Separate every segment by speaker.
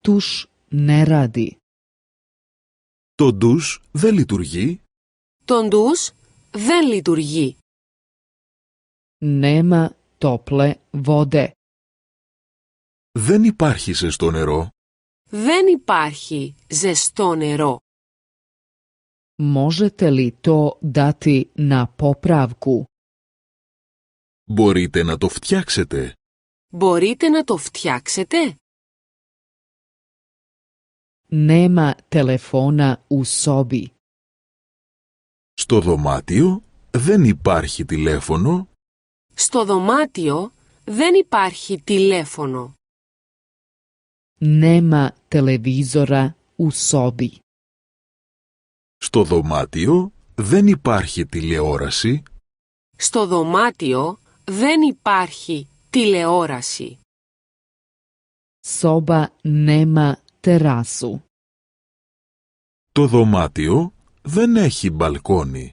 Speaker 1: Tuš ne radi.
Speaker 2: Το ντους δεν λειτουργεί.
Speaker 3: Το ντους δεν λειτουργεί.
Speaker 1: Nema tople vode.
Speaker 2: Δεν υπάρχει ζεστό νερό.
Speaker 3: Δεν υπάρχει ζεστό νερό.
Speaker 1: Možete li to dati na popravku?
Speaker 2: Μπορείτε να το φτιάξετε.
Speaker 3: Μπορείτε να το φτιάξετε?
Speaker 1: Nema telefona u sobi.
Speaker 2: Στο δωμάτιο δεν υπάρχει τηλέφωνο.
Speaker 3: Στο δωμάτιο δεν υπάρχει τηλέφωνο.
Speaker 1: Nema televizora u sobi.
Speaker 2: Στο δωμάτιο δεν υπάρχει τηλεόραση.
Speaker 3: Στο δωμάτιο δεν υπάρχει τηλεόραση.
Speaker 1: Soba nema terasu.
Speaker 2: Το δωμάτιο δεν έχει μπαλκόνι.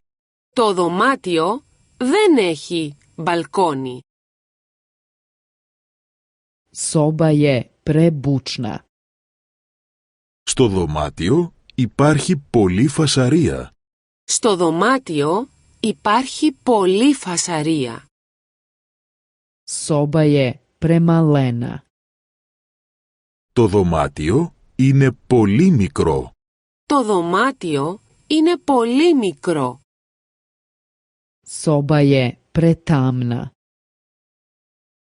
Speaker 3: Το δωμάτιο δεν έχει μπαλκόνι.
Speaker 1: Soba je prebučna.
Speaker 2: Στο δωμάτιο υπάρχει πολλή φασαρία.
Speaker 3: Στο δωμάτιο υπάρχει πολλή φασαρία.
Speaker 1: Soba je premalena.
Speaker 2: Το δωμάτιο είναι πολύ μικρό.
Speaker 3: Το δωμάτιο είναι πολύ μικρό.
Speaker 1: Soba je pretamna.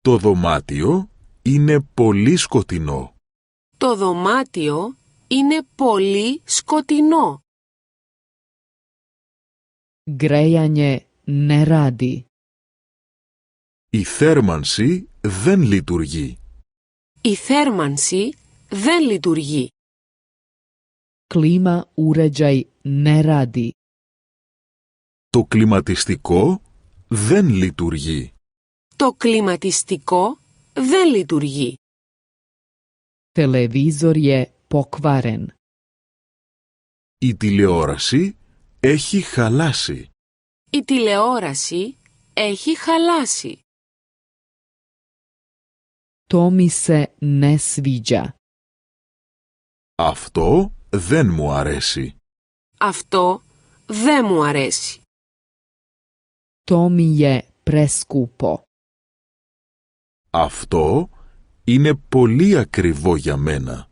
Speaker 2: Το δωμάτιο είναι πολύ σκοτεινό.
Speaker 3: Το δωμάτιο είναι πολύ σκοτεινό.
Speaker 1: Grejanje ne radi.
Speaker 2: Η θέρμανση δεν λειτουργεί.
Speaker 3: Η θέρμανση δεν λειτουργεί.
Speaker 1: Klima uređaj ne radi.
Speaker 2: Το κλιματιστικό δεν λειτουργεί.
Speaker 3: Το κλιματιστικό δεν λειτουργεί.
Speaker 1: Televizor je pokvaren.
Speaker 2: Η τηλεόραση έχει χαλάσει.
Speaker 3: Η τηλεόραση έχει χαλάσει.
Speaker 1: To mi se ne sviđa.
Speaker 2: Αυτό δεν μου αρέσει.
Speaker 3: Αυτό δεν μου αρέσει.
Speaker 1: To mi je preskupo.
Speaker 2: Αυτό είναι πολύ ακριβό για μένα.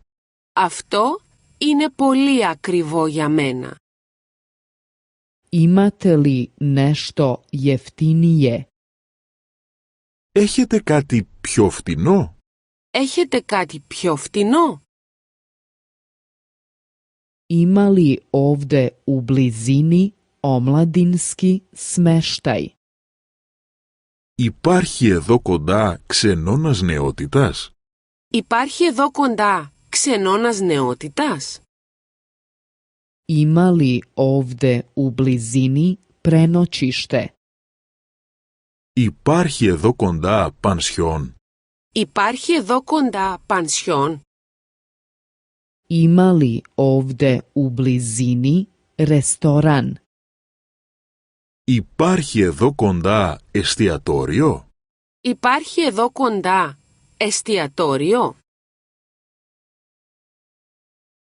Speaker 3: Αυτό είναι πολύ ακριβό για μένα.
Speaker 1: Imate li nešto jeftinije?
Speaker 2: Έχετε κάτι πιο φτηνό?
Speaker 3: Έχετε κάτι πιο φτηνό?
Speaker 1: Ima li ovde u blizini omladinski smeštaj?
Speaker 2: Υπάρχει εδώ κοντά ξενώνας νεότητας?
Speaker 3: Υπάρχει εδώ κοντά ξενώνας νεότητας?
Speaker 1: Ima li ovde u blizini prenoćište?
Speaker 2: Υπάρχει εδώ κοντά πανσιόν?
Speaker 3: Υπάρχει εδώ κοντά πανσιόν?
Speaker 1: Ima li ovde u blizini restoran?
Speaker 2: Υπάρχει εδώ κοντά εστιατόριο?
Speaker 3: Υπάρχει εδώ κοντά εστιατόριο?